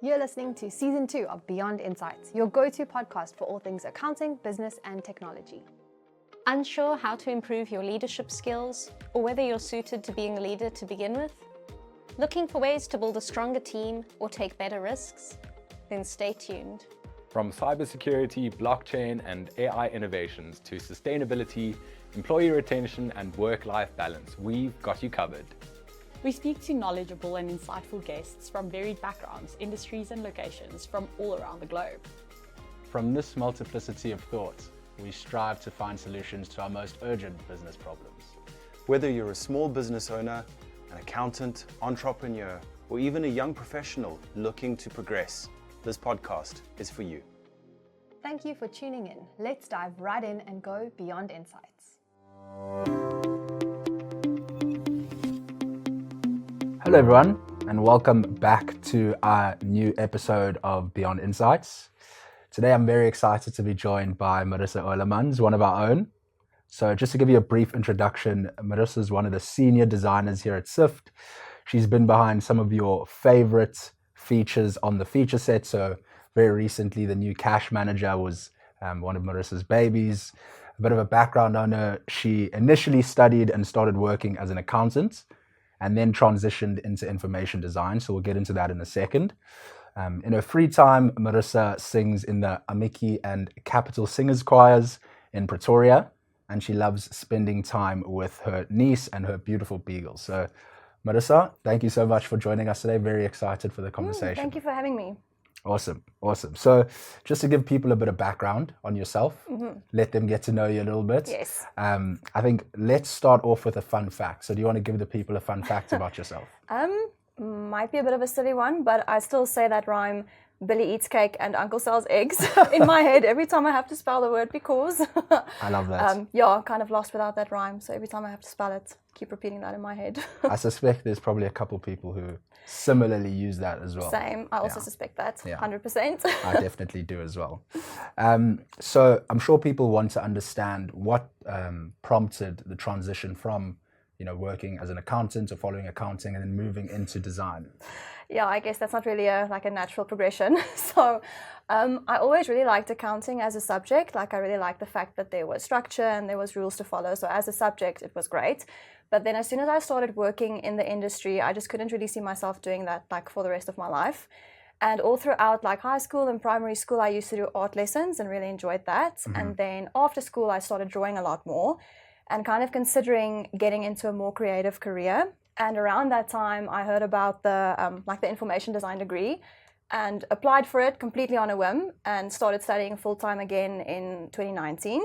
You're listening to Season 2 of Beyond Insights, your go-to podcast for all things accounting, business, and technology. Unsure how to improve your leadership skills, or whether you're suited to being a leader to begin with? Looking for ways to build a stronger team or take better risks? Then stay tuned. From cybersecurity, blockchain, and AI innovations to sustainability, employee retention, and work-life balance, we've got you covered. We speak to knowledgeable and insightful guests from varied backgrounds, industries, and locations from all around the globe. From this multiplicity of thought, we strive to find solutions to our most urgent business problems. Whether you're a small business owner, an accountant, entrepreneur, or even a young professional looking to progress, this podcast is for you. Thank you for tuning in. Let's dive right in and go beyond insights. Hello everyone, and welcome back to our new episode of Beyond Insights. Today I'm very excited to be joined by Marissa Oerlemans, one of our own. So just to give you a brief introduction, Marissa is one of the senior designers here at Syft. She's been behind some of your favorite features on the feature set. So very recently, the new cash manager was one of Marissa's babies. A bit of a background on her: she initially studied and started working as an accountant, and then transitioned into information design. So we'll get into that in a second. In her free time, Marissa sings in the Amiki and Capital Singers choirs in Pretoria, and she loves spending time with her niece and her beautiful beagle. So Marissa, thank you so much for joining us today. Very excited for the conversation. Thank you for having me. Awesome. So just to give people a bit of background on yourself, let them get to know you a little bit. Yes. I think let's start off with a fun fact. So do you want to give the people a fun fact about yourself? Might be a bit of a silly one, but I still say that rhyme, Billy eats cake and Uncle sells eggs, in my head every time I have to spell the word because. I love that. I'm kind of lost without that rhyme, so every time I have to spell it, keep repeating that in my head. I suspect there's probably a couple people who similarly use that as well. Same, I also suspect that, 100%. I definitely do as well. So I'm sure people want to understand what prompted the transition from working as an accountant or following accounting and then moving into design. Yeah, I guess that's not really a natural progression. So I always really liked accounting as a subject. I really liked the fact that there was structure and there was rules to follow. So as a subject, it was great. But then as soon as I started working in the industry, I just couldn't really see myself doing that for the rest of my life. And all throughout high school and primary school, I used to do art lessons and really enjoyed that. And then after school, I started drawing a lot more and kind of considering getting into a more creative career. And around that time, I heard about the information design degree and applied for it completely on a whim and started studying full-time again in 2019.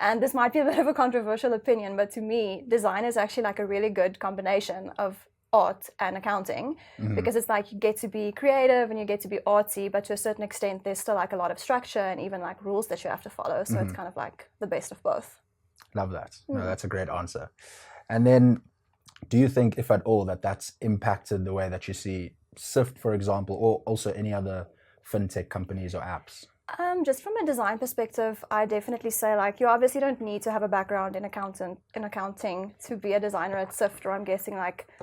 And this might be a bit of a controversial opinion, but to me, design is actually a really good combination of art and accounting because it's you get to be creative and you get to be artsy, but to a certain extent, there's still a lot of structure and even rules that you have to follow. So it's kind of the best of both. Love that. No, that's a great answer. And then do you think, if at all, that's impacted the way that you see Syft, for example, or also any other fintech companies or apps? Just from a design perspective, I definitely say you obviously don't need to have a background in accounting to be a designer at Syft, or I'm guessing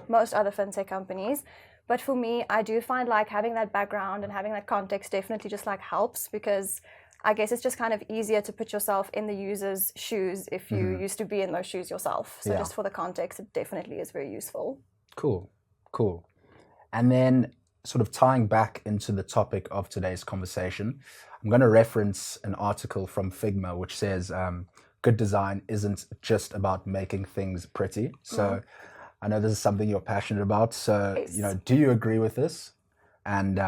most other fintech companies. But for me, I do find having that background and having that context definitely just helps, because I guess it's just kind of easier to put yourself in the user's shoes if you used to be in those shoes yourself. So just for the context, it definitely is very useful. Cool. And then sort of tying back into the topic of today's conversation, I'm going to reference an article from Figma which says good design isn't just about making things pretty. So I know this is something you're passionate about. So, do you agree with this? And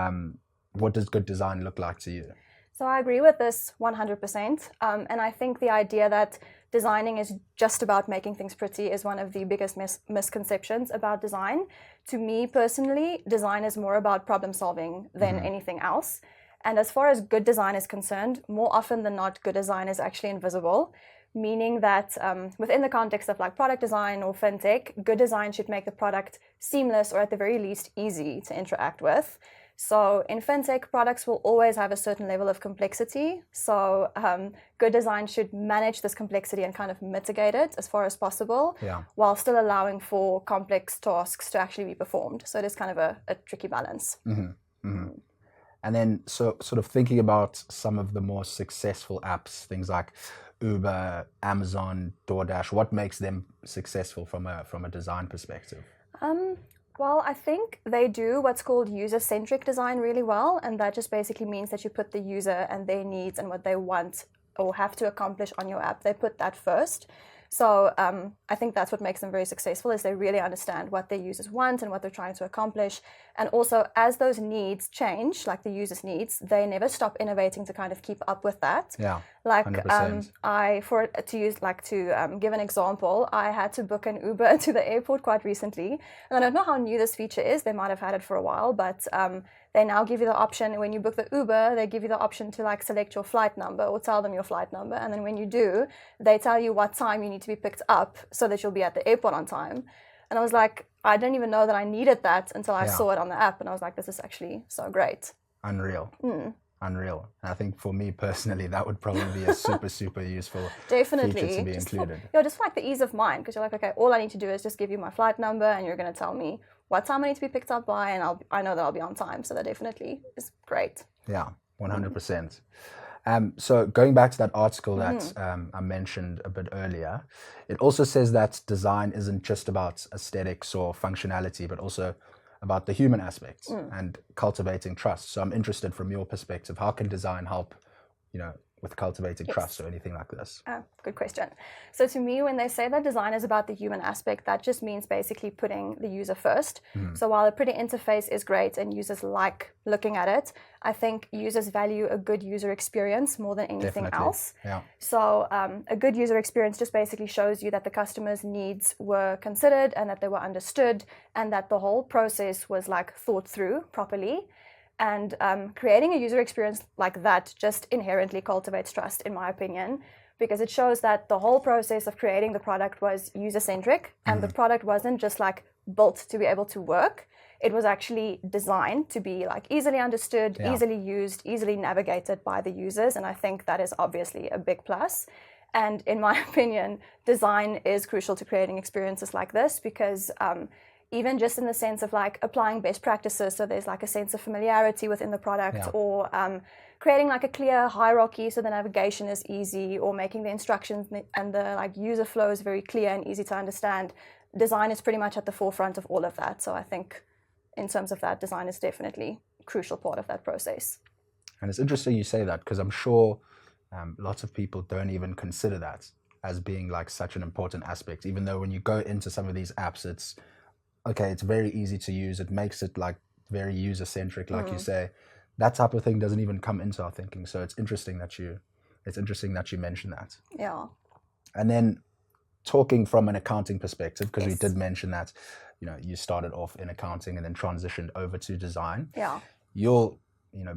what does good design look like to you? So I agree with this 100%. And I think the idea that designing is just about making things pretty is one of the biggest misconceptions about design. To me personally, design is more about problem solving than anything else. And as far as good design is concerned, more often than not, good design is actually invisible, meaning that within the context of product design or fintech, good design should make the product seamless or at the very least easy to interact with. So in fintech, products will always have a certain level of complexity. So good design should manage this complexity and kind of mitigate it as far as possible, while still allowing for complex tasks to actually be performed. So it is kind of a tricky balance. And then so sort of thinking about some of the more successful apps, things like Uber, Amazon, DoorDash, what makes them successful from a design perspective? Well, I think they do what's called user-centric design really well, and that just basically means that you put the user and their needs and what they want or have to accomplish on your app. They put that first. So I think that's what makes them very successful, is they really understand what their users want and what they're trying to accomplish. And also, as those needs change, like the user's needs, they never stop innovating to kind of keep up with that. Yeah, like 100%. To give an example, I had to book an Uber to the airport quite recently, and I don't know how new this feature is. They might have had it for a while, but they now give you the option, when you book the Uber, they give you the option to like select your flight number or tell them your flight number. And then when you do, they tell you what time you need to be picked up so that you'll be at the airport on time. And I was like, I didn't even know that I needed that until I saw it on the app. And I was like, this is actually so great. Unreal. Unreal. And I think for me personally, that would probably be a super, super useful feature to be included. Just for like the ease of mind, because you're like, okay, all I need to do is just give you my flight number and you're going to tell me what time I need to be picked up by, and I know that I'll be on time. So that definitely is great. Yeah, 100%. So going back to that article that I mentioned a bit earlier, it also says that design isn't just about aesthetics or functionality, but also about the human aspects and cultivating trust. So I'm interested from your perspective, how can design help, with cultivating trust or anything like this? Good question. So to me, when they say that design is about the human aspect, that just means basically putting the user first. So while a pretty interface is great and users like looking at it, I think users value a good user experience more than anything else. Yeah. So a good user experience just basically shows you that the customer's needs were considered and that they were understood and that the whole process was like thought through properly. And creating a user experience like that just inherently cultivates trust, in my opinion, because it shows that the whole process of creating the product was user-centric and the product wasn't just like built to be able to work. It was actually designed to be like easily understood, easily used, easily navigated by the users. And I think that is obviously a big plus. And in my opinion, design is crucial to creating experiences like this because even just in the sense of like applying best practices, so there's like a sense of familiarity within the product or creating like a clear hierarchy so the navigation is easy, or making the instructions and the like user flow is very clear and easy to understand. Design is pretty much at the forefront of all of that. So I think in terms of that, design is definitely a crucial part of that process. And it's interesting you say that, because I'm sure lots of people don't even consider that as being like such an important aspect, even though when you go into some of these apps, it's very easy to use. It makes it like very user-centric, like you say. That type of thing doesn't even come into our thinking. So it's interesting that you mentioned that. Yeah. And then talking from an accounting perspective, because we did mention that, you started off in accounting and then transitioned over to design. Yeah. You'll,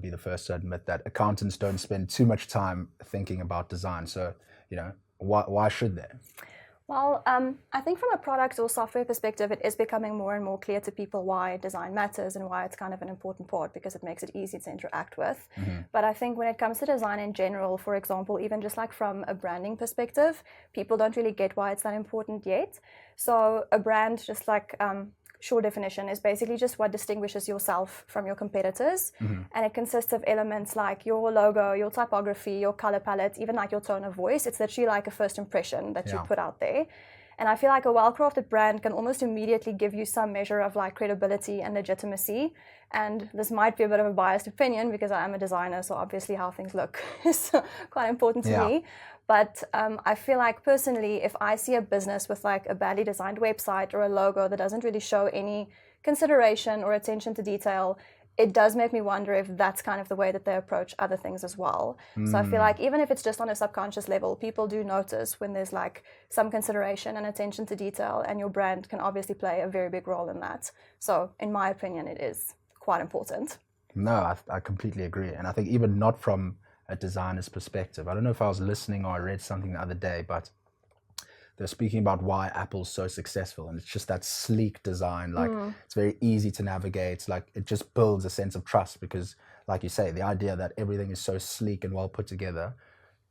be the first to admit that accountants don't spend too much time thinking about design. So, why should they? Well, I think from a product or software perspective, it is becoming more and more clear to people why design matters and why it's kind of an important part, because it makes it easy to interact with. But I think when it comes to design in general, for example, even just like from a branding perspective, people don't really get why it's that important yet. So a brand, just like short definition, is basically just what distinguishes yourself from your competitors. And it consists of elements like your logo, your typography, your color palette, even like your tone of voice. It's literally like a first impression that you put out there. And I feel like a well-crafted brand can almost immediately give you some measure of like credibility and legitimacy. And this might be a bit of a biased opinion because I am a designer, so obviously how things look is quite important to me. But I feel like personally, if I see a business with like a badly designed website or a logo that doesn't really show any consideration or attention to detail, it does make me wonder if that's kind of the way that they approach other things as well. So I feel like even if it's just on a subconscious level, people do notice when there's like some consideration and attention to detail, and your brand can obviously play a very big role in that. So in my opinion, it is quite important. No, I completely agree. And I think even not from a designer's perspective, I don't know if I was listening or I read something the other day, but they're speaking about why Apple's so successful, and it's just that sleek design. Like it's very easy to navigate. Like it just builds a sense of trust because, like you say, the idea that everything is so sleek and well put together,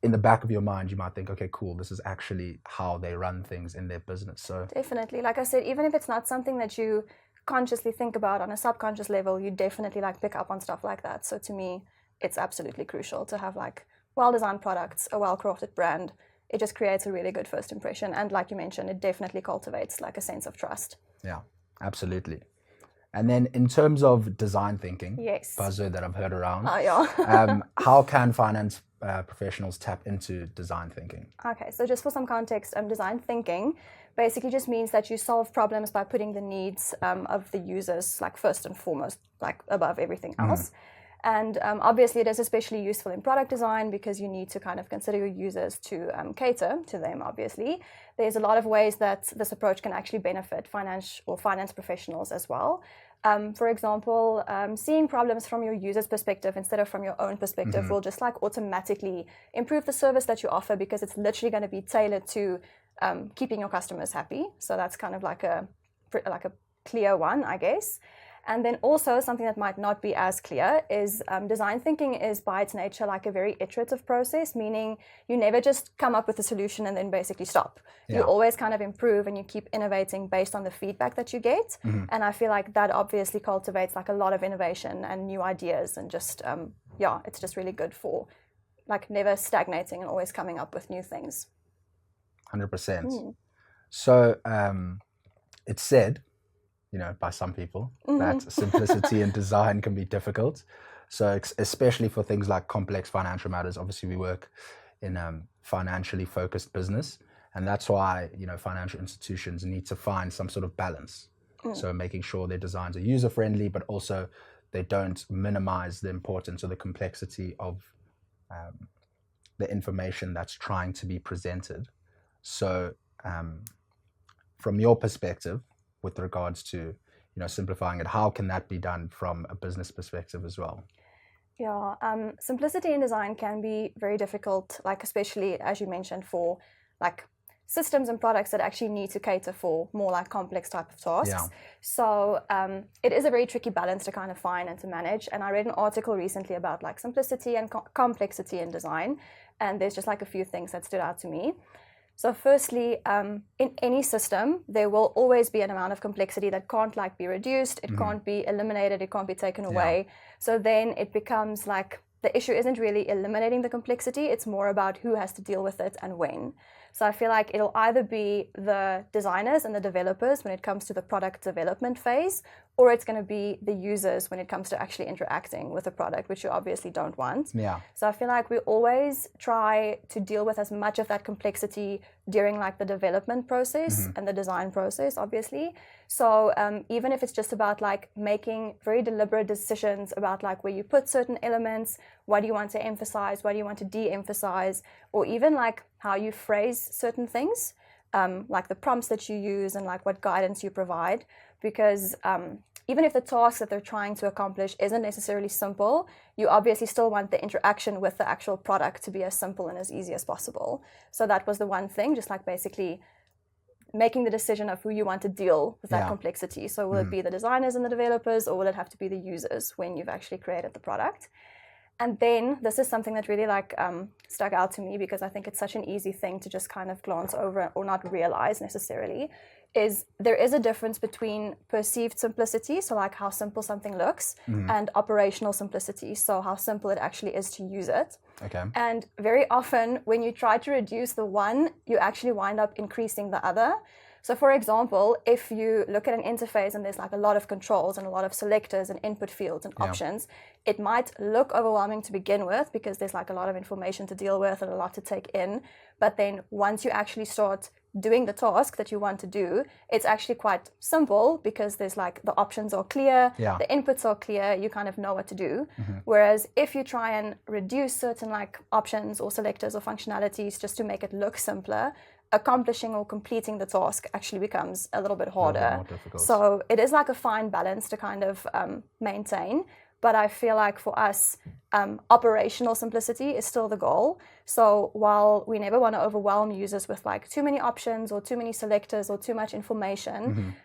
in the back of your mind, you might think, okay, cool, this is actually how they run things in their business. So definitely, like I said, even if it's not something that you consciously think about on a subconscious level, you definitely like pick up on stuff like that. So to me, it's absolutely crucial to have like well-designed products, a well-crafted brand. It just creates a really good first impression. And like you mentioned, it definitely cultivates like a sense of trust. Yeah, absolutely. And then in terms of design thinking, Yes. buzzword that I've heard around, Yeah. how can finance professionals tap into design thinking? Okay, so just for some context, design thinking basically just means that you solve problems by putting the needs of the users like first and foremost, like above everything else. And obviously it is especially useful in product design because you need to kind of consider your users to cater to them, obviously. There's a lot of ways that this approach can actually benefit finance professionals as well. For example, seeing problems from your user's perspective instead of from your own perspective will just like automatically improve the service that you offer because it's literally going to be tailored to keeping your customers happy. So that's kind of like a clear one, I guess. And then also something that might not be as clear is design thinking is by its nature like a very iterative process, meaning you never just come up with a solution and then basically stop. Yeah. You always kind of improve and you keep innovating based on the feedback that you get. And I feel like that obviously cultivates like a lot of innovation and new ideas and just, it's just really good for like never stagnating and always coming up with new things. 100%. So it's said, by some people, that simplicity in design can be difficult. So especially for things like complex financial matters, obviously we work in financially focused business. And that's why, financial institutions need to find some sort of balance. So making sure their designs are user-friendly, but also they don't minimize the importance or the complexity of the information that's trying to be presented. So from your perspective, with regards to, simplifying it, how can that be done from a business perspective as well? Yeah, simplicity in design can be very difficult, like especially as you mentioned for like systems and products that actually need to cater for more like complex type of tasks. Yeah. So it is a very tricky balance to kind of find and to manage. And I read an article recently about like simplicity and complexity in design. And there's just like a few things that stood out to me. So firstly, in any system, there will always be an amount of complexity that can't like be reduced, it can't be eliminated, it can't be taken away. So then it becomes like the issue isn't really eliminating the complexity, it's more about who has to deal with it and when. So I feel like it'll either be the designers and the developers when it comes to the product development phase, or it's going to be the users when it comes to actually interacting with the product, which you obviously don't want. Yeah. So I feel like we always try to deal with as much of that complexity during like the development process and the design process, obviously. So even if it's just about like making very deliberate decisions about like where you put certain elements, what do you want to emphasize, what do you want to de-emphasize, or even like how you phrase certain things, like the prompts that you use and like what guidance you provide, because even if the task that they're trying to accomplish isn't necessarily simple, you obviously still want the interaction with the actual product to be as simple and as easy as possible. So that was the one thing, just like basically making the decision of who you want to deal with that complexity. So will it be the designers and the developers, or will it have to be the users when you've actually created the product? And then this is something that really like stuck out to me because I think it's such an easy thing to just kind of glance over or not realize necessarily, is there is a difference between perceived simplicity, so like how simple something looks, and operational simplicity, so how simple it actually is to use it. Okay. And very often when you try to reduce the one, you actually wind up increasing the other. So for example, if you look at an interface and there's like a lot of controls and a lot of selectors and input fields and options, it might look overwhelming to begin with because there's like a lot of information to deal with and a lot to take in. But then once you actually start doing the task that you want to do, it's actually quite simple because there's like the options are clear, the inputs are clear, you kind of know what to do. Whereas if you try and reduce certain like options or selectors or functionalities just to make it look simpler, accomplishing or completing the task actually becomes a little bit harder. A little bit more difficult. So it is like a fine balance to kind of maintain. But I feel like for us, operational simplicity is still the goal. So while we never want to overwhelm users with like too many options or too many selectors or too much information,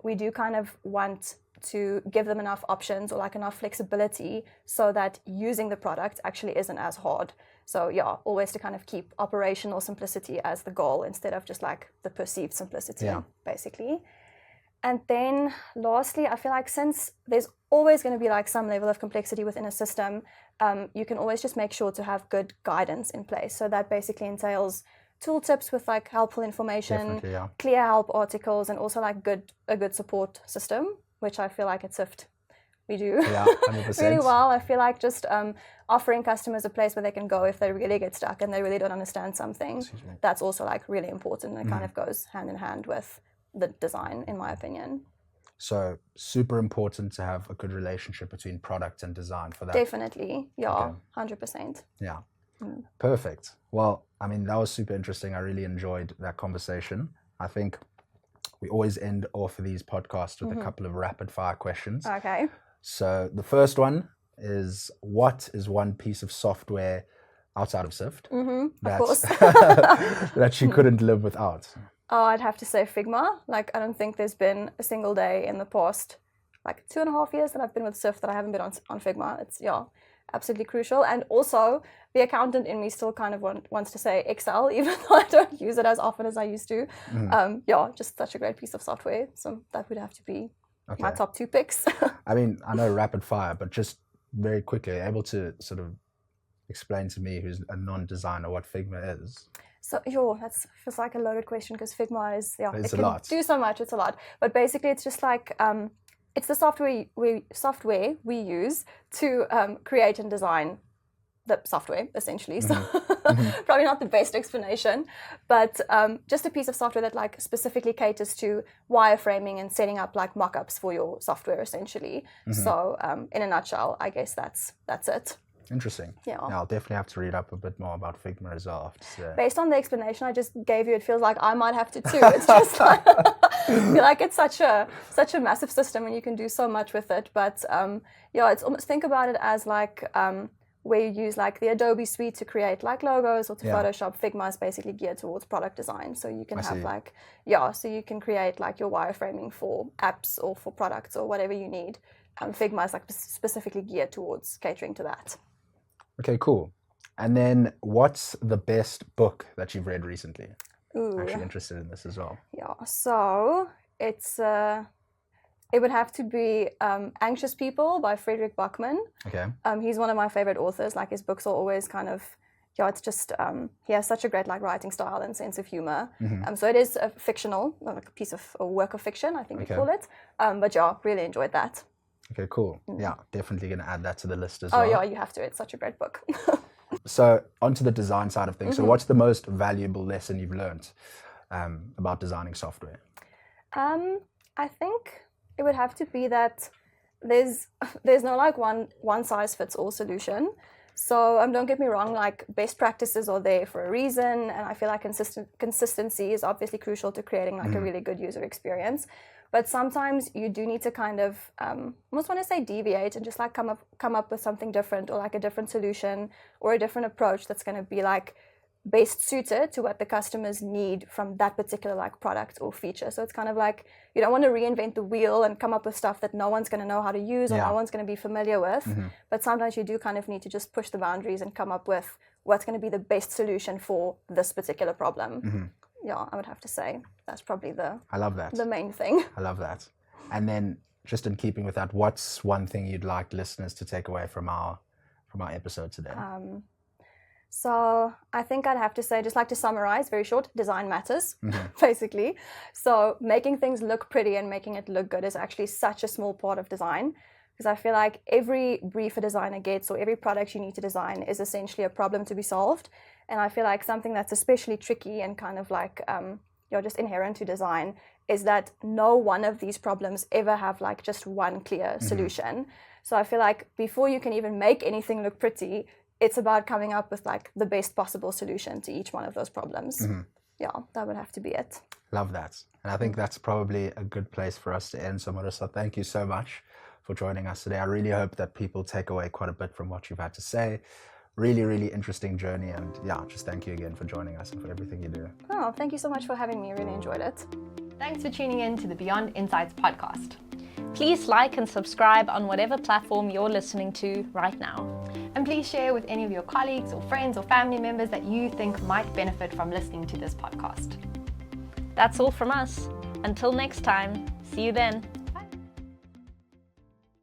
we do kind of want to give them enough options or like enough flexibility so that using the product actually isn't as hard. So yeah, always to kind of keep operational simplicity as the goal instead of just like the perceived simplicity, basically. And then lastly, I feel like since there's always going to be like some level of complexity within a system, you can always just make sure to have good guidance in place. So that basically entails tooltips with like helpful information, clear help articles, and also like a good support system, which I feel like at Syft we do 100%. really well. I feel like just offering customers a place where they can go if they really get stuck and they really don't understand something. That's also like really important, and it kind of goes hand in hand with the design, in my opinion. So super important to have a good relationship between product and design for that. Definitely, yeah, 100%. Yeah, perfect. Well, I mean, that was super interesting. I really enjoyed that conversation. I think we always end off of these podcasts with a couple of rapid fire questions. Okay. So the first one is, what is one piece of software outside of Syft Of course. that you couldn't live without? Oh, I'd have to say Figma. Like, I don't think there's been a single day in the past, like 2.5 years that I've been with Syft that I haven't been on Figma. It's, absolutely crucial. And also, the accountant in me still kind of wants to say Excel, even though I don't use it as often as I used to. Just such a great piece of software. So that would have to be my top 2 picks. I mean, I know rapid fire, but just very quickly, able to sort of explain to me, who's a non-designer, what Figma is? So, that feels like a loaded question, because Figma is, it's it a can lot. do so much. It's a lot. But basically, it's just like, it's the software we use to create and design the software, essentially. So probably not the best explanation, but just a piece of software that like specifically caters to wireframing and setting up like mock-ups for your software, essentially. So in a nutshell, I guess that's it. Interesting. Yeah, I'll definitely have to read up a bit more about Figma as well. Based on the explanation I just gave you, it feels like I might have to too. It's just like, I feel like it's such a massive system and you can do so much with it. But it's almost, think about it as like where you use like the Adobe suite to create like logos or to Photoshop. Figma is basically geared towards product design. So you can so you can create like your wireframing for apps or for products or whatever you need. Figma is like specifically geared towards catering to that. Okay, cool. And then what's the best book that you've read recently? I'm actually interested in this as well. Yeah, so it's it would have to be Anxious People by Fredrik Backman. Okay. He's one of my favorite authors. Like his books are always kind of, it's just, he has such a great like writing style and sense of humor. So it is a fictional, like a work of fiction, I think we call it. But really enjoyed that. Okay, cool. Yeah, definitely going to add that to the list as well. Oh yeah, you have to. It's such a great book. So onto the design side of things. So what's the most valuable lesson you've learned about designing software? I think it would have to be that there's no like one size fits all solution. So don't get me wrong, like best practices are there for a reason, and I feel like consistency is obviously crucial to creating like a really good user experience. But sometimes you do need to kind of almost want to say deviate and just like come up with something different, or like a different solution or a different approach that's going to be like best suited to what the customers need from that particular like product or feature. So it's kind of like you don't want to reinvent the wheel and come up with stuff that no one's going to know how to use or no one's going to be familiar with. But sometimes you do kind of need to just push the boundaries and come up with what's going to be the best solution for this particular problem. Yeah, I would have to say that's probably the main thing. I love that. And then just in keeping with that, what's one thing you'd like listeners to take away from our episode today? So I think I'd have to say, just like to summarize, very short, design matters, basically. So making things look pretty and making it look good is actually such a small part of design, because I feel like every brief a designer gets or every product you need to design is essentially a problem to be solved. And I feel like something that's especially tricky and kind of like just inherent to design is that no one of these problems ever have like just one clear solution. So I feel like before you can even make anything look pretty, it's about coming up with like the best possible solution to each one of those problems. Yeah, that would have to be it. Love that. And I think that's probably a good place for us to end. So Marissa, thank you so much for joining us today. I really hope that people take away quite a bit from what you've had to say. Really, really interesting journey. And just thank you again for joining us and for everything you do. Oh, thank you so much for having me. Really enjoyed it. Thanks for tuning in to the Beyond Insights podcast. Please like and subscribe on whatever platform you're listening to right now. And please share with any of your colleagues or friends or family members that you think might benefit from listening to this podcast. That's all from us. Until next time, See you then.